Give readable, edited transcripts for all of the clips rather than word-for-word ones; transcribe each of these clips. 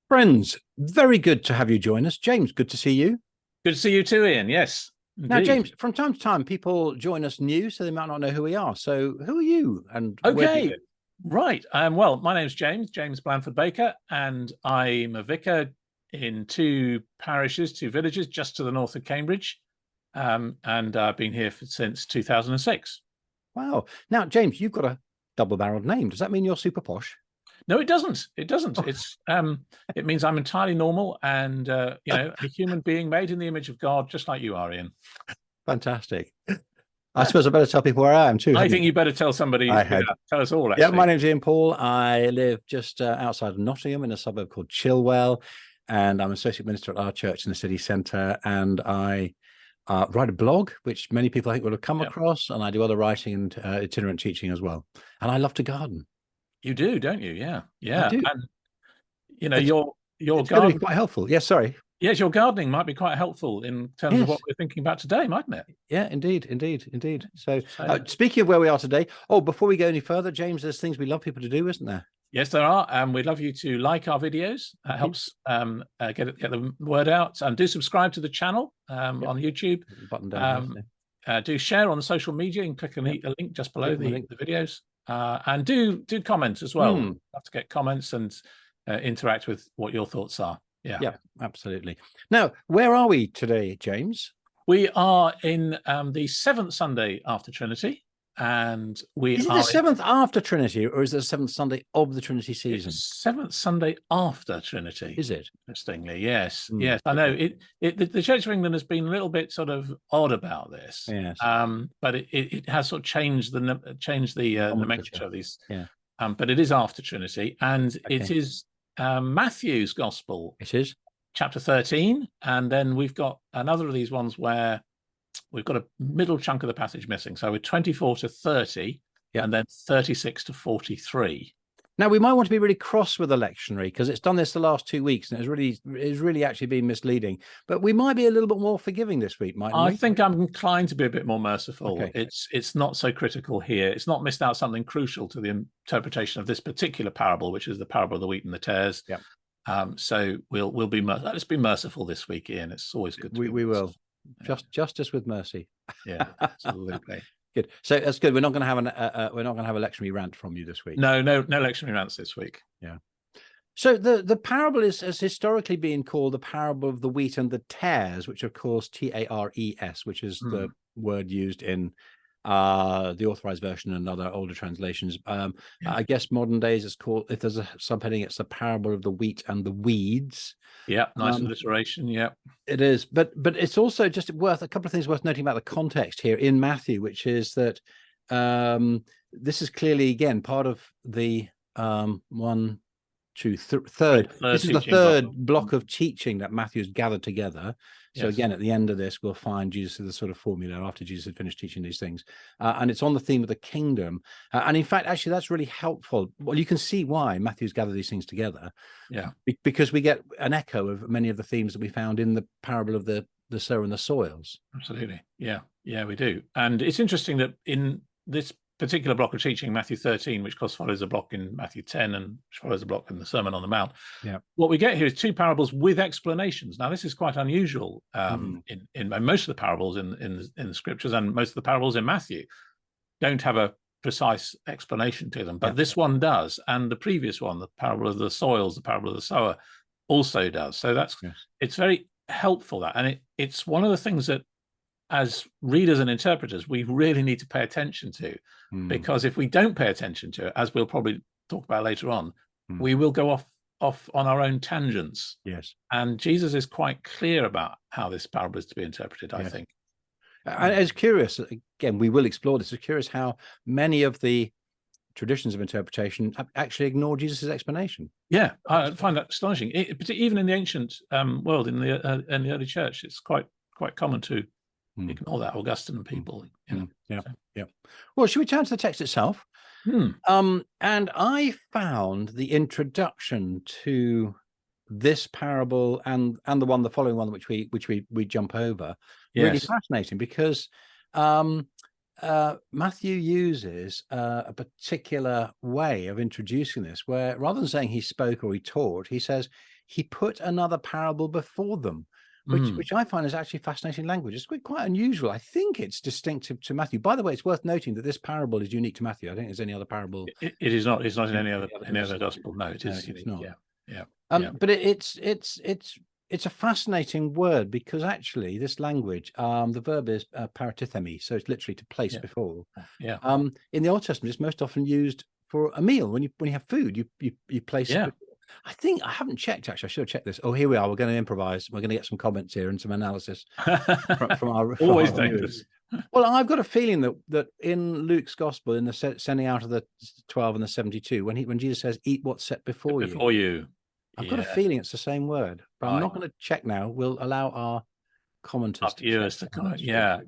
Friends, very good to have you join us. James, good to see you. Good to see you too, Ian. Yes, Now, indeed. James, from time to time, people join us new, so they might not know who we are. So who are you and where do you Okay, live? right. Well, my name's James Blandford Baker, and I'm a vicar in two parishes, two villages just to the north of Cambridge. And I've been here since 2006. Wow. Now, James, you've got a double-barreled name. Does that mean you're super posh? No, it doesn't. It doesn't. Oh, It means I'm entirely normal and a human being made in the image of God, just like you are, Ian. fantastic. I suppose I better tell people where I am too. I think you better tell somebody. I had. Tell us all. Yeah, Actually, my name's Ian Paul. I live just outside of Nottingham in a suburb called Chilwell, and I'm associate minister at our church in the city centre. And I write a blog, which many people I think will have come across, and I do other writing and itinerant teaching as well. And I love to garden. You do, don't you? Yeah, I yeah. do. And It's, your it's going to be garden. quite helpful. Yes, sorry. Yes, your gardening might be quite helpful in terms of Yes. what we're thinking about today, mightn't it? Yeah, indeed. So speaking of where we are today, before we go any further, James, there's things we love people to do, isn't there? Yes, there are. We'd love you to like our videos. That helps get the word out. And do subscribe to the channel on YouTube. Button down here, do share on the social media and click a link just below the videos. And do comment as well. We'd love to get comments and interact with what your thoughts are. Yeah, absolutely. Now, where are we today, James? We are in the seventh Sunday after Trinity, and is it the seventh after Trinity, or is it the seventh Sunday of the Trinity season? Seventh Sunday after Trinity. Is it? Interestingly, yes, yes. I know the Church of England has been a little bit sort of odd about this. Yes. But it has sort of changed the nomenclature of these. Yeah. But it is after Trinity, and it is Matthew's Gospel. It is chapter 13, and then we've got another of these ones where we've got a middle chunk of the passage missing. So we're 24 to 30, and then 36 to 43. Now, we might want to be really cross with the lectionary because it's done this the last 2 weeks, and it's really actually been misleading. But we might be a little bit more forgiving this week, mightn't we? I think I'm inclined to be a bit more merciful. Okay. It's not so critical here. It's not missed out something crucial to the interpretation of this particular parable, which is the parable of the wheat and the tares. Yeah. So we'll be let's be merciful this week, Ian. It's always good. We will justice with mercy. Yeah, absolutely. Good. So that's good. We're not going to have a lectionary rant from you this week. No lectionary rants this week. Yeah. So the parable has historically been called the parable of the wheat and the tares, which of course tares, which is the word used in the authorized version and other older translations. I guess modern days it's called, if there's a subheading, it's the parable of the wheat and the weeds. Yeah, nice alliteration. Yeah, it is. But it's also just worth a couple of things worth noting about the context here in Matthew, which is that this is clearly again part of the third. This is the third block of teaching that Matthew's gathered together. So again, at the end of this, we'll find Jesus as the sort of formula after Jesus had finished teaching these things. And it's on the theme of the kingdom. And in fact, actually, that's really helpful. Well, you can see why Matthew's gathered these things together. Yeah. Because we get an echo of many of the themes that we found in the parable of the sower and the soils. Absolutely. Yeah, we do. And it's interesting that in this particular block of teaching, Matthew 13, which of course follows a block in Matthew 10 and which follows a block in the Sermon on the Mount. Yeah. What we get here is two parables with explanations. Now, this is quite unusual in most of the parables in the scriptures, and most of the parables in Matthew don't have a precise explanation to them, but this one does, and the previous one, the parable of the soils, the parable of the sower, also does. So it's very helpful, that, and it's one of the things that, as readers and interpreters, we really need to pay attention to, because if we don't pay attention to it, as we'll probably talk about later on, we will go off on our own tangents. Yes. And Jesus is quite clear about how this parable is to be interpreted, I think. And it's curious, again, we will explore this. It's curious how many of the traditions of interpretation actually ignore Jesus's explanation. Yeah, I find that astonishing. Even in the ancient world, in the early church, it's quite common to ignore that. Augustine and people. Yeah. Well, should we turn to the text itself? And I found the introduction to this parable and the following one, which we jump over, really fascinating, because Matthew uses a particular way of introducing this, where rather than saying he spoke or he taught, he says he put another parable before them, which I find is actually fascinating language. It's quite unusual. I think it's distinctive to Matthew. By the way, it's worth noting that this parable is unique to Matthew. I don't think there's any other parable. It is not. It's not in any other gospel. No, it is. No, it's not. Yeah. But it's a fascinating word, because actually this language, the verb is paratithemi, so it's literally to place before. Yeah. In the Old Testament, it's most often used for a meal. When you have food, you place it before. I think I haven't checked, actually. I should have checked this. Oh, here we are. We're going to improvise. We're going to get some comments here and some analysis from our always dangerous. Well, I've got a feeling that in Luke's gospel, in the sending out of the 12 and the 72, when Jesus says, "Eat what's set before you," I've got a feeling it's the same word, but I'm not going to check now. We'll allow our commenters to comment. Yeah.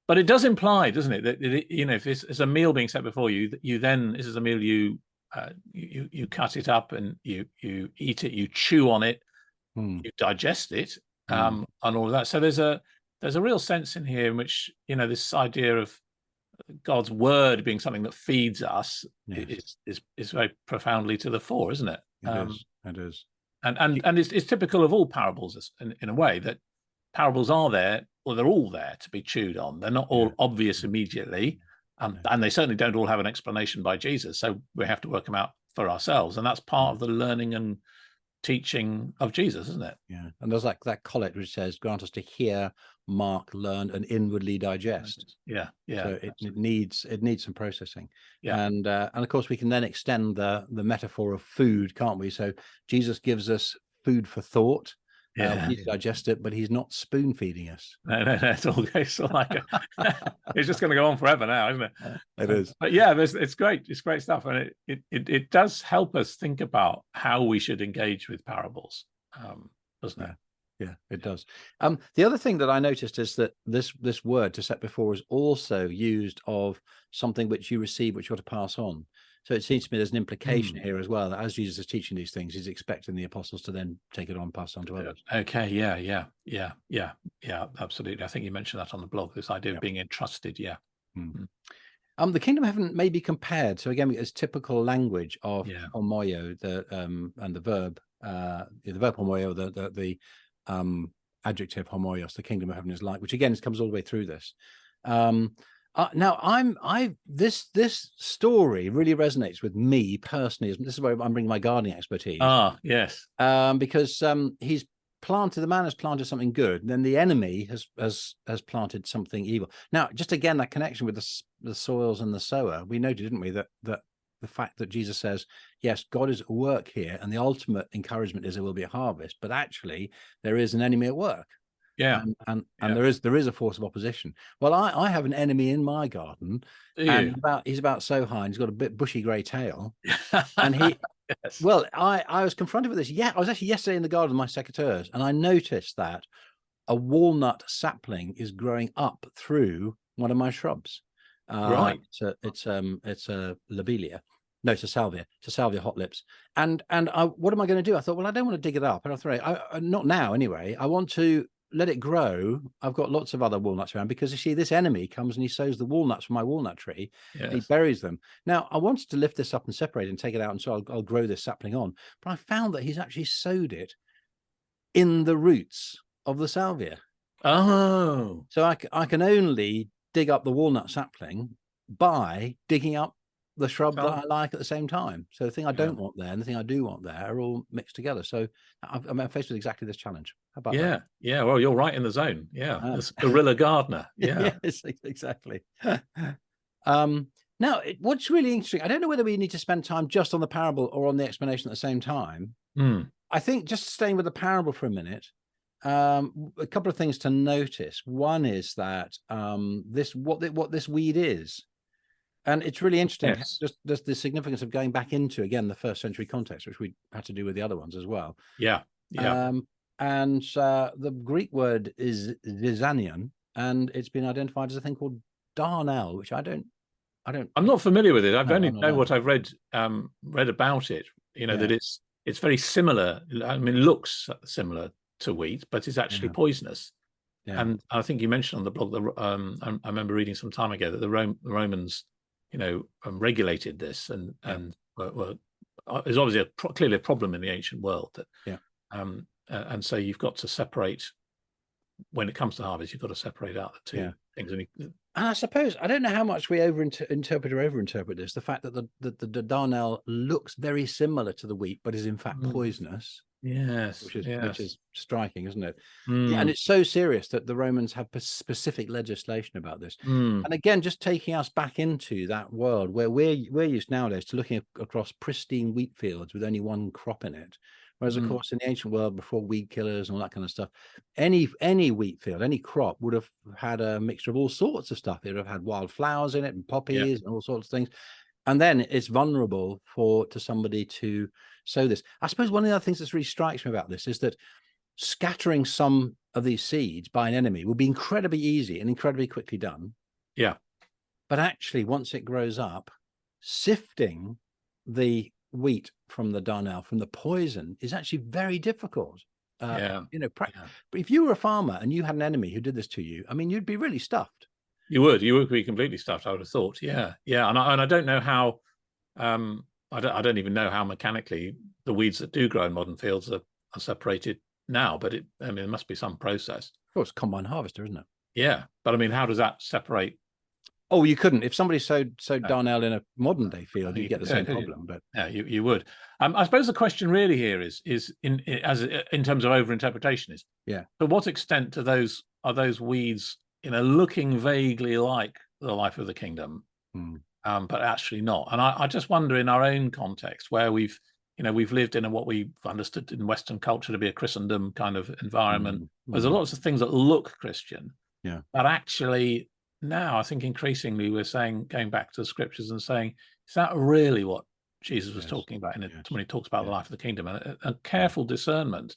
But it does imply, doesn't it, that if it's a meal being set before you, you then, this is a meal you cut it up and you eat it, you chew on it, you digest it, and all of that. So there's a real sense in here in which this idea of God's word being something that feeds us is very profoundly to the fore, isn't it? It is. And it's typical of all parables in a way, that parables are there, or they're all there to be chewed on. They're not all obvious immediately, and they certainly don't all have an explanation by Jesus. So we have to work them out for ourselves, and that's part of the learning and teaching of Jesus, isn't it? Yeah. And there's like that collect which says, "Grant us to hear, mark, learn, and inwardly digest." Yeah. So it needs some processing. Yeah. And of course we can then extend the metaphor of food, can't we? So Jesus gives us food for thought. We need to digest it, but he's not spoon feeding us. No, it's all like it's just going to go on forever now, isn't it? It is. But yeah, it's great. It's great stuff, and it does help us think about how we should engage with parables, doesn't it? Yeah, it does. The other thing that I noticed is that this word "to set before" is also used of something which you receive, which you ought to pass on. So it seems to me there's an implication here as well, that as Jesus is teaching these things, he's expecting the apostles to then take it on, pass on to others. Okay, yeah, absolutely. I think you mentioned that on the blog, this idea of being entrusted. The kingdom of heaven may be compared. So again, it's typical language of homoio, and the verb homoio, the adjective homoios, the kingdom of heaven is like, which again comes all the way through this. Now this story really resonates with me personally. This is where I'm bringing my gardening expertise. Yes. Because the man has planted something good, and then the enemy has planted something evil. Now, just again, that connection with the soils and the sower, we noted, didn't we, that the fact that Jesus says, yes, God is at work here, and the ultimate encouragement is there will be a harvest, but actually there is an enemy at work. And there is a force of opposition. Well, I have an enemy in my garden, and he's about so high, and he's got a bit bushy grey tail, and he. Well, I was confronted with this. Yeah, I was actually yesterday in the garden with my secateurs, and I noticed that a walnut sapling is growing up through one of my shrubs. Right. It's a lobelia. No, it's a salvia. It's a salvia hot lips. And what am I going to do? I thought, well, I don't want to dig it up and I'll throw it. Not now, anyway. I want to let it grow. I've got lots of other walnuts around, because you see, this enemy comes and he sows the walnuts from my walnut tree. And he buries them. Now, I wanted to lift this up and separate it and take it out, and so I'll grow this sapling on. But I found that he's actually sowed it in the roots of the salvia. Oh. So I can only dig up the walnut sapling by digging up the shrub that I like at the same time. So the thing I don't want there and the thing I do want there are all mixed together. So I'm faced with exactly this challenge. How about that? Yeah. Well, you're right in the zone. Yeah. This guerrilla gardener. Yeah. Yes, exactly. Now, what's really interesting, I don't know whether we need to spend time just on the parable or on the explanation at the same time. I think just staying with the parable for a minute, a couple of things to notice. One is that what this weed is. And it's really interesting, just the significance of going back into, again, the first century context, which we had to do with the other ones as well. And the Greek word is zizanion, and it's been identified as a thing called darnel, which I'm not familiar with it. I've only known what I've read about it. That it's very similar. I mean, looks similar to wheat, but it's actually poisonous. And I think you mentioned on the blog, I remember reading some time ago that the Romans, regulated this, and there's obviously clearly a problem in the ancient world that, and so you've got to separate. When it comes to harvest, you've got to separate out the two things. And I suppose, I don't know how much we interpret or overinterpret this, the fact that the darnel looks very similar to the wheat, but is in fact poisonous. Yes, which is striking, isn't it? Mm. And it's so serious that the Romans have specific legislation about this. And again, just taking us back into that world where we're used nowadays to looking across pristine wheat fields with only one crop in it. Whereas, of course, in the ancient world, before weed killers and all that kind of stuff, any wheat field, any crop would have had a mixture of all sorts of stuff. It would have had wild flowers in it and poppies and all sorts of things. And then it's vulnerable to somebody to sow this. I suppose one of the other things that really strikes me about this is that scattering some of these seeds by an enemy will be incredibly easy and incredibly quickly done. Yeah. But actually, once it grows up, sifting the wheat from the darnel, from the poison, is actually very difficult. But if you were a farmer and you had an enemy who did this to you, I mean, you'd be really stuffed. You would be completely stuffed, I would have thought. And I don't know how. I don't even know how mechanically the weeds that do grow in modern fields are separated now. But there must be some process. Of course, combine harvester, isn't it? Yeah, but I mean, how does that separate? Oh, you couldn't. If somebody sowed darnel in a modern day field, you'd get the same problem. But yeah, you would. I suppose the question really here is in terms of overinterpretation is, to what extent are those weeds looking vaguely like the life of the kingdom, but actually not? And I just wonder, in our own context, where we've lived in what we've understood in Western culture to be a Christendom kind of environment, there's lots of things that look Christian, but actually now I think increasingly we're going back to the scriptures and saying, is that really what Jesus was talking about when he talks about the life of the kingdom? And a careful discernment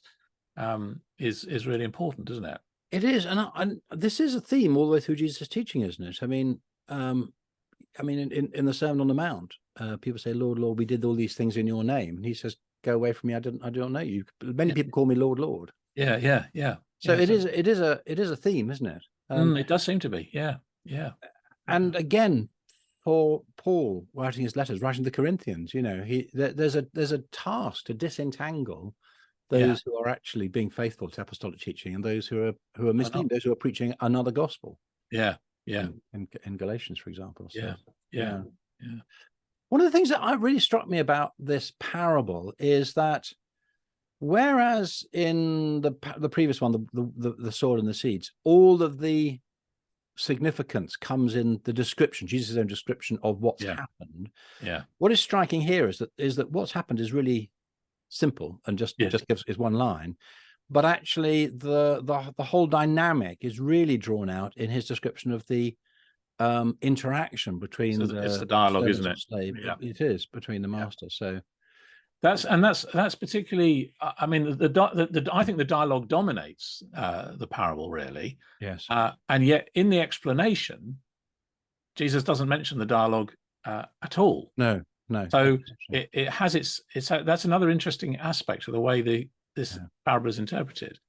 is really important, isn't it? It is, and this is a theme all the way through Jesus' teaching, isn't it? I mean, in the Sermon on the Mount, people say, "Lord, Lord, we did all these things in your name," and he says, "Go away from me, I don't know you." Many people call me Lord, Lord. Yeah. So it is a theme, isn't it? It does seem to be, yeah. And again, for Paul writing his letters, writing the Corinthians, there's a task to disentangle those who are actually being faithful to apostolic teaching and those who are misleading, those who are preaching another gospel. In Galatians, for example. So, yeah. One of the things that really struck me about this parable is that whereas in the previous one, the soil and the seeds, all of the significance comes in the description, Jesus' own description of what's happened. What is striking here is that what's happened is really simple and just is one line, but actually the whole dynamic is really drawn out in his description of the interaction between it's the dialogue, isn't it? Slave. It is between the master. So that's particularly. I mean, I think the dialogue dominates the parable, really. Yes. And yet, in the explanation, Jesus doesn't mention the dialogue at all. No. So it has its that's another interesting aspect of the way this parable is interpreted.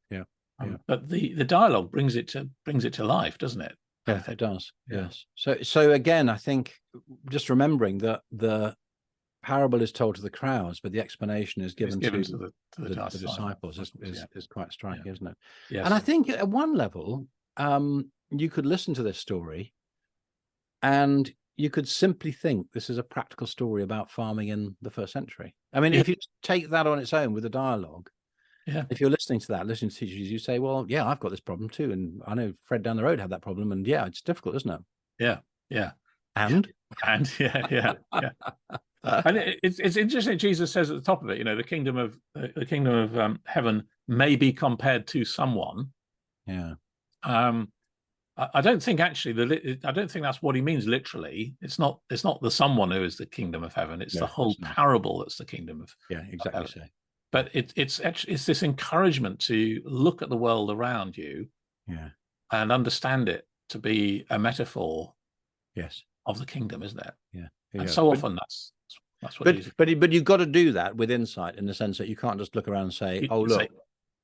But the dialogue brings it to life, doesn't it? Yeah, it does. Yes. So again, I think just remembering that the parable is told to the crowds, but the explanation is given to the disciples is quite striking, isn't it? Yes. And I think at one level, you could listen to this story and you could simply think this is a practical story about farming in the first century. I mean, if you take that on its own with the dialogue, if you're listening to teachers, you say, well, yeah, I've got this problem too. And I know Fred down the road had that problem. And it's difficult, isn't it? Yeah. And yeah. And it's interesting. Jesus says at the top of it, the kingdom of heaven may be compared to someone. Yeah. I don't think actually I don't think that's what he means literally. It's not the someone who is the kingdom of heaven. It's the whole parable that's the kingdom of exactly. So. But it's this encouragement to look at the world around you, and understand it to be a metaphor, of the kingdom, isn't it? Yeah. And so often that's what. But you've got to do that with insight, in the sense that you can't just look around and say, "Oh, look,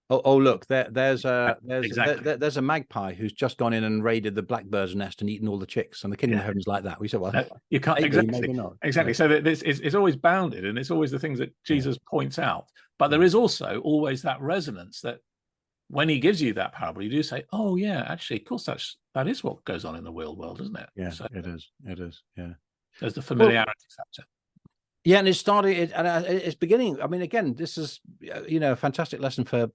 Oh, look, there's a Exactly. there's a magpie who's just gone in and raided the blackbird's nest and eaten all the chicks, and the kingdom of Yeah. heaven's like that. We said, well, No, you can't, maybe, exactly, maybe not. exactly. Yeah, So that this is, it's always bounded, and it's always the things that yeah, Jesus points out. But there yeah. is also always that resonance that when he gives you that parable, you do say, "Oh yeah, actually, of course, that is what goes on in the real world, isn't it?" Yeah, So it is. It is. Yeah. there's the Well, familiarity factor. yeah, and it's beginning. I mean, again, this is a fantastic lesson for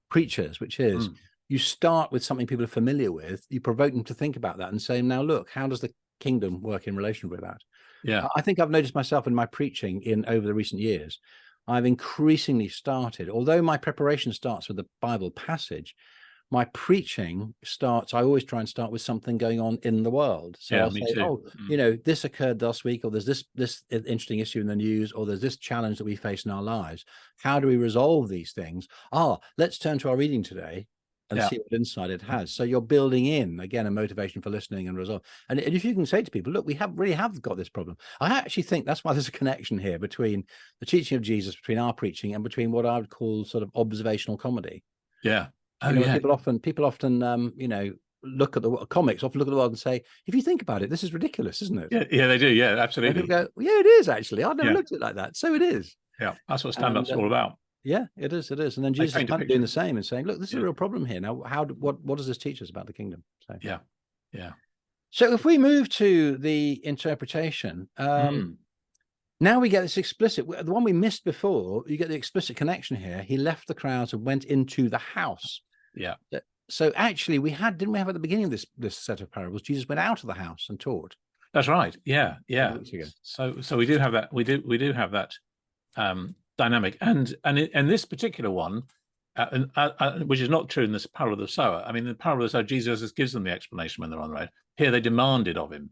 preachers, which is you start with something people are familiar with, you provoke them to think about that and say, now look, how does the kingdom work in relation with that? Yeah, I think I've noticed myself in my preaching over the recent years, I've increasingly started, although my preparation starts with the Bible passage, my preaching starts, I always try and start with something going on in the world. So yeah, I'll me say, too. this occurred last week, or there's this interesting issue in the news, or there's this challenge that we face in our lives. How do we resolve these things? Let's turn to our reading today and Yeah, see what insight it has. So you're building in, again, a motivation for listening and resolve. And if you can say to people, look, we really have got this problem. I actually think that's why there's a connection here between the teaching of Jesus, between our preaching, and between what I would call sort of observational comedy. yeah. Oh When yeah, people often look at the comics, often look at the world and say, if you think about it, this is ridiculous, isn't it? yeah, yeah. They do. Yeah, And absolutely. people go, well, yeah, it is actually. I've never Yeah, looked at it like that. So it is. yeah. That's what And stand-up's all about. yeah, it is. It is. And then They Jesus is paint a kind of doing picture. the same and saying, look, this is Yeah, a real problem here. Now, what does this teach us about the kingdom? So yeah, yeah. so if we move to the interpretation, now we get this explicit, the one we missed before, you get the explicit connection here. He left the crowds and went into the house. Yeah. So actually didn't we have at the beginning of this set of parables, Jesus went out of the house and taught. That's right. Yeah, yeah. Weeks ago. So we do have that. We do have that dynamic, and in this particular one, which is not true in this parable of the sower. I mean, in the parable of the sower, Jesus gives them the explanation when they're on the road. Here, they demanded of him.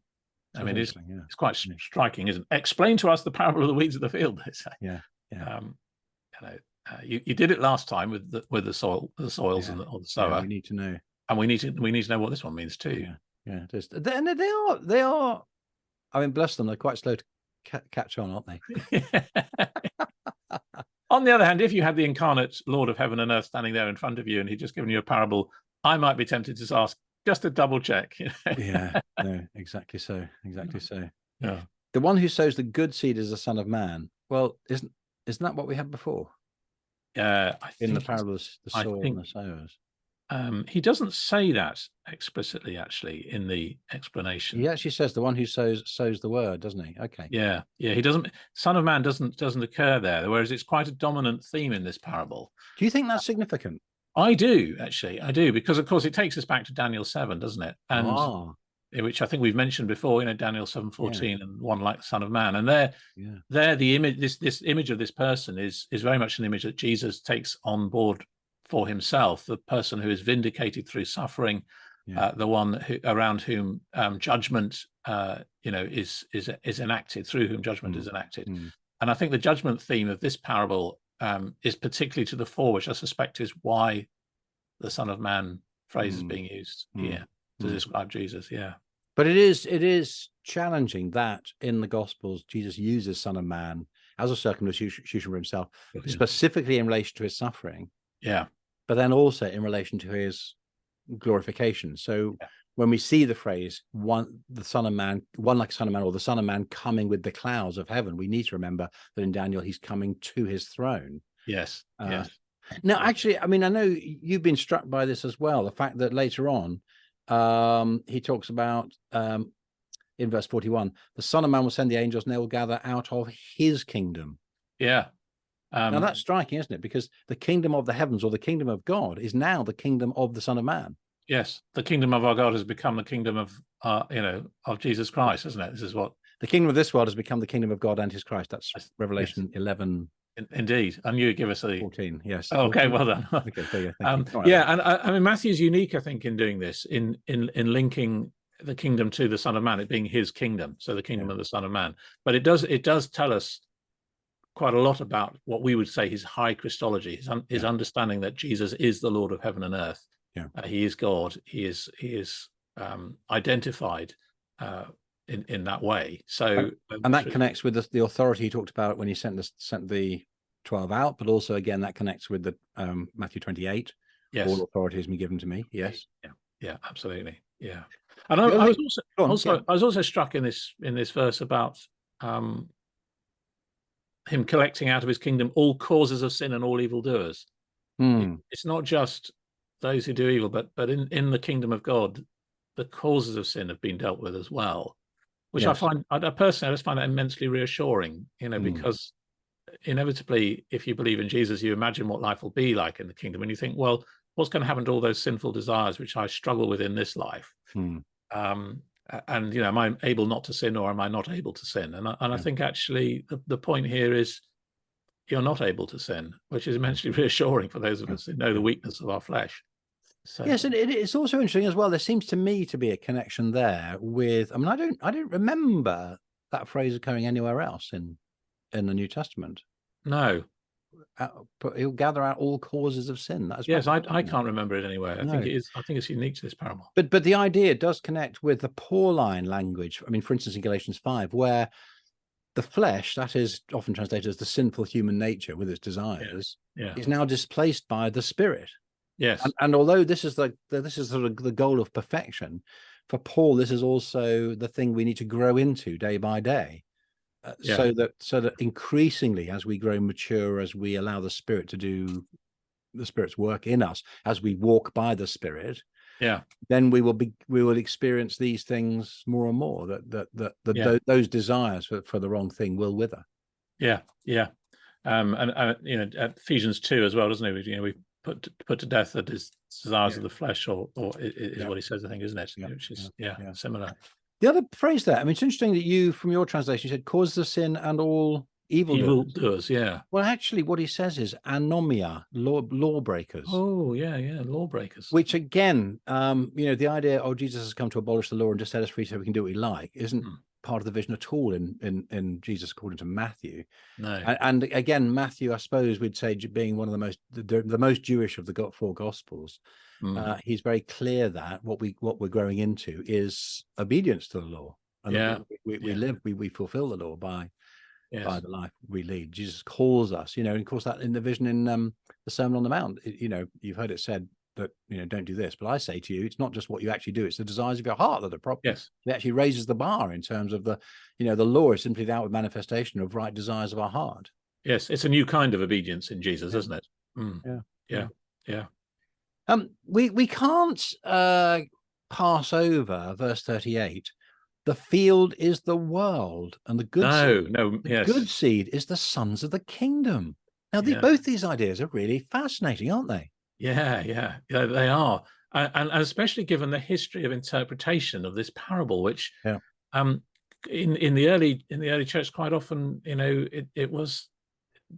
I mean, it's quite striking, isn't it? Explain to us the parable of the weeds of the field. They say. Yeah, yeah. You did it last time with the soils and the sower. Yeah, we need to know, and we need to know what this one means too. Yeah, it is. And they are. I mean, bless them, they're quite slow to catch on, aren't they? On the other hand, if you had the incarnate Lord of heaven and earth standing there in front of you and he'd just given you a parable, I might be tempted to ask just to double check. Yeah, no, exactly so. Yeah. The one who sows the good seed is the Son of Man. Well, isn't that what we had before? I think in the parable of the sower and the sowers. He doesn't say that explicitly, actually, in the explanation. He actually says the one who sows the word, doesn't he? Okay. Yeah. He doesn't. Son of Man doesn't occur there, whereas it's quite a dominant theme in this parable. Do you think that's significant? I do, actually. I do, because of course it takes us back to Daniel 7, doesn't it? And which I think we've mentioned before, Daniel 7:14 and one like the Son of Man. And there the image, this image of this person is very much an image that Jesus takes on board for himself, the person who is vindicated through suffering, the one around whom judgment is enacted, through whom judgment is enacted. And I think the judgment theme of this parable is particularly to the fore, which I suspect is why the Son of Man phrase is being used here to describe Jesus. Yeah. But it is challenging that in the Gospels, Jesus uses Son of Man as a circumlocution for himself, specifically in relation to his suffering. Yeah. But then also in relation to his glorification. So when we see the phrase one like a Son of Man, or the Son of Man coming with the clouds of heaven, we need to remember that in Daniel, he's coming to his throne. Yes. Now, actually, I mean, I know you've been struck by this as well. The fact that later on, he talks about in verse 41, the Son of Man will send the angels and they will gather out of his kingdom. Yeah. Now that's striking, isn't it? Because the kingdom of the heavens, or the kingdom of God, is now the kingdom of the Son of Man. Yes, the kingdom of our God has become the kingdom of of Jesus Christ, isn't it? This is what the kingdom of this world has become the kingdom of God and his Christ. That's Revelation 11. Indeed, and you give us 14. Yes. Okay, well done. Okay, so and I mean Matthew's unique, I think, in doing this, in linking the kingdom to the Son of Man, it being his kingdom, so the kingdom of the Son of Man. But it does tell us quite a lot about what we would say his high Christology, his understanding that Jesus is the Lord of heaven and earth. He is God. He is identified in that way. So, and that connects with the authority he talked about when he sent the 12 out, but also again that connects with the Matthew 28. Yes. All authority has been given to me. Yes. Yeah, absolutely. Yeah. And I was also struck in this verse about him collecting out of his kingdom all causes of sin and all evildoers. It's not just those who do evil, but in the kingdom of God, the causes of sin have been dealt with as well, which I personally just find that immensely reassuring, because inevitably, if you believe in Jesus, you imagine what life will be like in the kingdom, and you think, well, what's going to happen to all those sinful desires which I struggle with in this life? And am I able not to sin, or am I not able to sin? And I think actually the point here is you're not able to sin, which is immensely reassuring for those of us who know the weakness of our flesh. So. Yes, and it's also interesting as well. There seems to me to be a connection there with. I mean, I don't remember that phrase occurring anywhere else in the New Testament. No. But he'll gather out all causes of sin. That's yes, I can't remember it anywhere. I think it is. I think it's unique to this parable. But the idea does connect with the Pauline language. I mean, for instance, in Galatians 5, where the flesh, that is often translated as the sinful human nature with its desires, is now displaced by the Spirit. Yes, and although this is sort of the goal of perfection, for Paul, this is also the thing we need to grow into day by day. So that increasingly, as we grow mature, as we allow the Spirit to do the Spirit's work in us, as we walk by the Spirit, then we will experience these things more and more. Those desires for the wrong thing will wither. And Ephesians 2 as well, doesn't it? We put to death the desires of the flesh, or is what he says, I think, isn't it? Which is similar. The other phrase there, I mean, it's interesting that you, from your translation, you said causes of sin and all evildoers. Yeah. Well, actually, what he says is anomia, lawbreakers. Oh, yeah, lawbreakers. Which again, the idea, Jesus has come to abolish the law and just set us free so we can do what we like, isn't part of the vision at all in Jesus according to Matthew. No. And again, Matthew, I suppose we'd say, being one of the most Jewish of the four Gospels, he's very clear that what we're growing into is obedience to the law, and we fulfill the law by the life we lead. Jesus calls us, and of course that in the vision in the Sermon on the Mount, you've heard it said that don't do this, but I say to you, it's not just what you actually do, it's the desires of your heart that are proper. Yes, it actually raises the bar in terms of the law is simply the outward manifestation of right desires of our heart. Yes, it's a new kind of obedience in Jesus, isn't it? Yeah. We can't pass over verse 38. The field is the world, and the good seed is the sons of the kingdom. Now, both these ideas are really fascinating, aren't they? Yeah, they are, and especially given the history of interpretation of this parable, which in the early church, quite often, it was.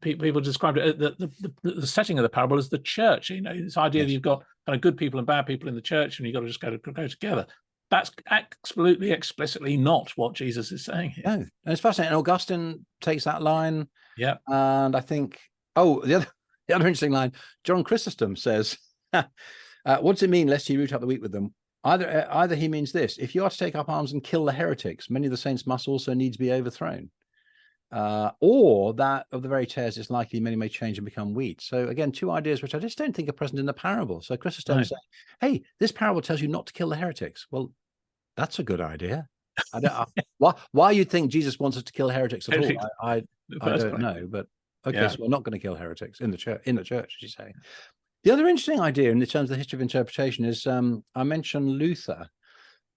People described it, the setting of the parable as the church. This idea that you've got kind of good people and bad people in the church, and you've got to just go together. That's absolutely explicitly not what Jesus is saying here. No, and it's fascinating. Augustine takes that line. Yeah, and I think the other interesting line, John Chrysostom says, "What does it mean, lest ye root up the wheat with them? Either he means this: if you are to take up arms and kill the heretics, many of the saints must also needs be overthrown." Or that of the very tares it's likely many may change and become wheat. So again, two ideas which I just don't think are present in the parable. So Chrysostom saying, hey, this parable tells you not to kill the heretics. Well, that's a good idea. Why you'd think Jesus wants us to kill heretics at all, I don't know. But okay, so we're not going to kill heretics in the church, as you say. The other interesting idea in terms of the history of interpretation is I mentioned Luther,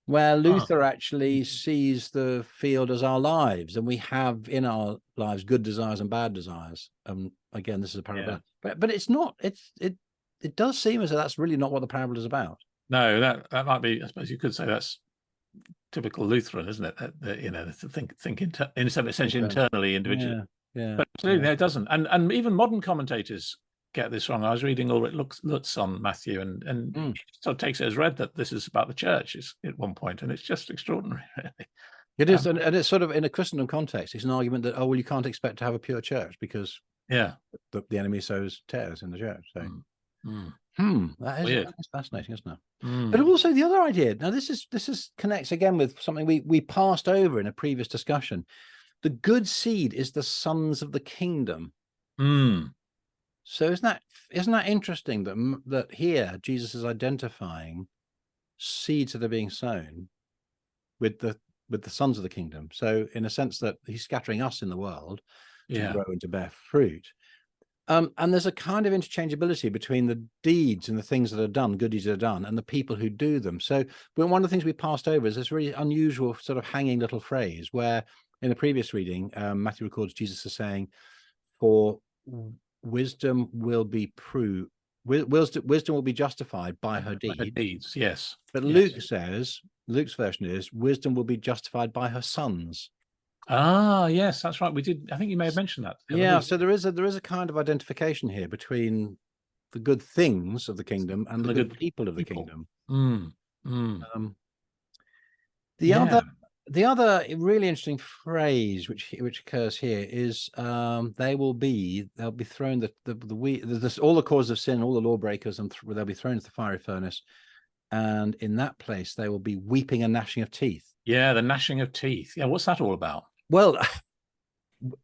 where Luther actually sees the field as our lives, and we have in our lives good desires and bad desires. Again, this is a parable, but it's not. It does seem as though that's really not what the parable is about. No, that might be. I suppose you could say that's typical Lutheran, isn't it? To think essentially internally, individually. Yeah. But absolutely, no, it doesn't. And even modern commentators get this wrong. I was reading Ulrich Lutz on Matthew, and he sort of takes it as read that this is about the church at one point, and it's just extraordinary, really. It is, and it's sort of in a Christendom context. It's an argument that you can't expect to have a pure church because the enemy sows tares in the church. So that is fascinating, isn't it? But also the other idea. Now this is connects again with something we passed over in a previous discussion. The good seed is the sons of the kingdom. Mm. So isn't that interesting that here Jesus is identifying seeds that are being sown with the sons of the kingdom. So in a sense that he's scattering us in the world to grow and to bear fruit. And there's a kind of interchangeability between the deeds and the things that are done, good deeds that are done, and the people who do them. So one of the things we passed over is this really unusual sort of hanging little phrase where in the previous reading, Matthew records Jesus is saying, for wisdom will be proved, wisdom will be justified by her deeds. Her deeds, yes. But Luke says, Luke's version is, wisdom will be justified by her sons. Ah, yes, that's right. We did. I think you may have mentioned that. Yeah, so there is a kind of identification here between the good things of the kingdom and the good people of the kingdom. The other really interesting phrase which occurs here is they'll be thrown all the causes of sin, all the lawbreakers, and they'll be thrown into the fiery furnace, and in that place they will be weeping and gnashing of teeth. Yeah, the gnashing of teeth. Yeah, what's that all about? Well,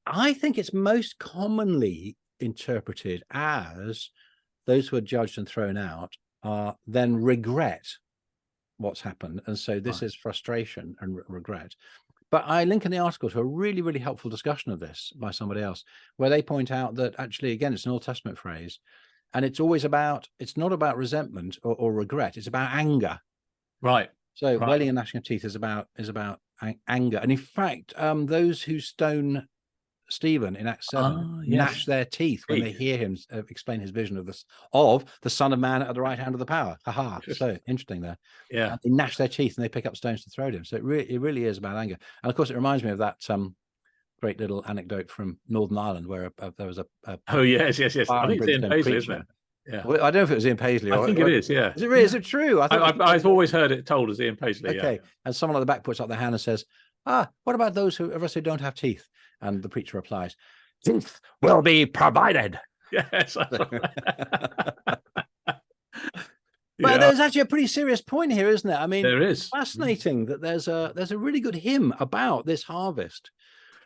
I think it's most commonly interpreted as those who are judged and thrown out then regret what's happened, and so this is frustration and regret. But I link in the article to a really, really helpful discussion of this by somebody else, where they point out that actually, again, it's an Old Testament phrase, and it's not about resentment or regret, it's about anger. Right. So wailing and gnashing of teeth is about anger. And in fact, those who stone Stephen in Acts 7 gnash their teeth when they hear him explain his vision of the Son of Man at the right hand of the power. Ha. So interesting there. Yeah. And they gnash their teeth and they pick up stones to throw at him. So it really is about anger. And of course, it reminds me of that great little anecdote from Northern Ireland where there was a oh yes. I think it's Ian Paisley, isn't it? Yeah. Well, I don't know if it was Ian Paisley. I think it is. Yeah. Is it really? Is it true? I've always heard it told as Ian Paisley. Okay. Yeah. And someone at the back puts up their hand and says, what about those of us who don't have teeth? And the preacher replies, teeth will be provided. Yes. But there's actually a pretty serious point here, isn't there? I mean, there is. Fascinating that there's a really good hymn about this harvest,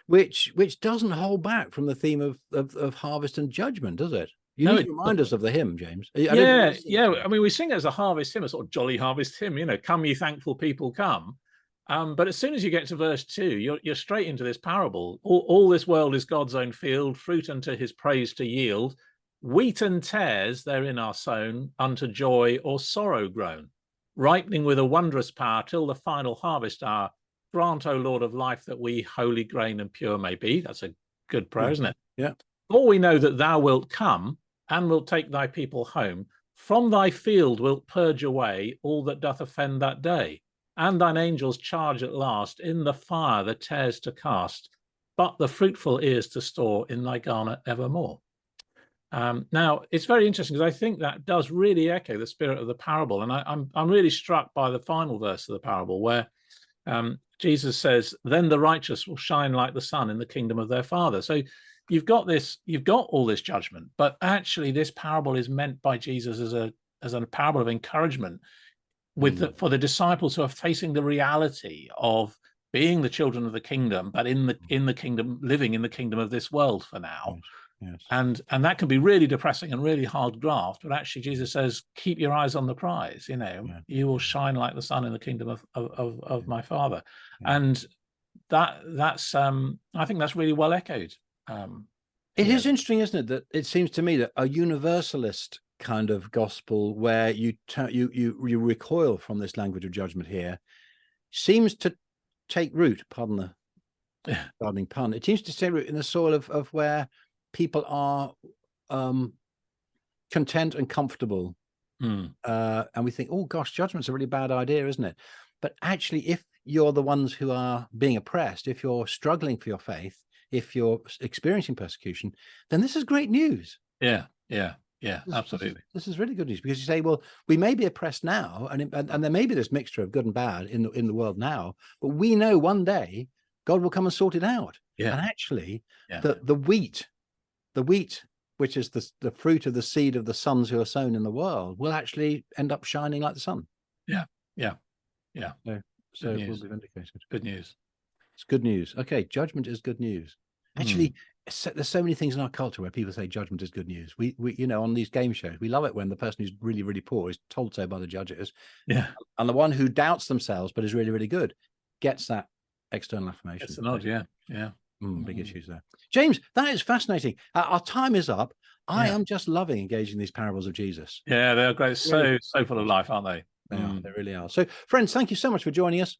which doesn't hold back from the theme of harvest and judgment, does it? You need to remind us of the hymn, James. Yeah. I mean, we sing it as a harvest hymn, a sort of jolly harvest hymn, come ye thankful people, come. But as soon as you get to verse 2, you're straight into this parable. All this world is God's own field, fruit unto his praise to yield. Wheat and tares therein are sown, unto joy or sorrow grown. Ripening with a wondrous power till the final harvest hour. Grant, O Lord of life, that we holy grain and pure may be. That's a good prayer, isn't it? Yeah. For we know that thou wilt come and wilt take thy people home. From thy field wilt purge away all that doth offend that day. And thine angels charge at last in the fire the tares to cast, but the fruitful ears to store in thy garner evermore. Now, it's very interesting because I think that does really echo the spirit of the parable. And I'm really struck by the final verse of the parable where Jesus says, then the righteous will shine like the sun in the kingdom of their Father. So you've got all this judgment, but actually this parable is meant by Jesus as a parable of encouragement for the disciples who are facing the reality of being the children of the kingdom, but in the kingdom, living in the kingdom of this world for now. Yes. And that can be really depressing and really hard graft, but actually Jesus says, keep your eyes on the prize, you will shine like the sun in the kingdom of my Father. Yeah. And that's I think that's really well echoed. It is interesting, isn't it, that it seems to me that a universalist kind of gospel where you recoil from this language of judgment here seems to take root, pardon the gardening pun, it seems to take root in the soil of where people are content and comfortable. And we think, oh gosh, judgment's a really bad idea, isn't it? But actually, if you're the ones who are being oppressed, if you're struggling for your faith, if you're experiencing persecution, then this is great news. Yeah, absolutely. This is really good news, because you say, well, we may be oppressed now, and there may be this mixture of good and bad in the world now, but we know one day God will come and sort it out. Yeah. And actually, the wheat, which is the fruit of the seed of the sons who are sown in the world, will actually end up shining like the sun. Yeah. So it will be vindicated. Good news. It's good news. Okay, judgment is good news. Actually, there's so many things in our culture where people say judgment is good news. We you know, on these game shows, we love it when the person who's really, really poor is told so by the judges. Yeah. And the one who doubts themselves but is really, really good gets that external affirmation. It's an odd, yeah. Big issues there. James, that is fascinating. Our time is up. I am just loving engaging these parables of Jesus. Yeah, they're great. So full of life, aren't they? They are. They really are. So, friends, thank you so much for joining us.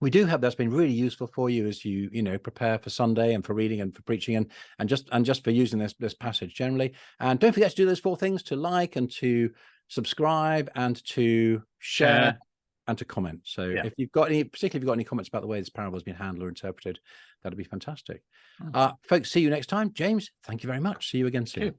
We do hope that's been really useful for you as you prepare for Sunday and for reading and for preaching and just for using this passage generally. And don't forget to do those 4 things: to like and to subscribe and to share and to comment. So if you've got any comments about the way this parable has been handled or interpreted, that'd be fantastic. Folks, see you next time. James, thank you very much. See you again soon.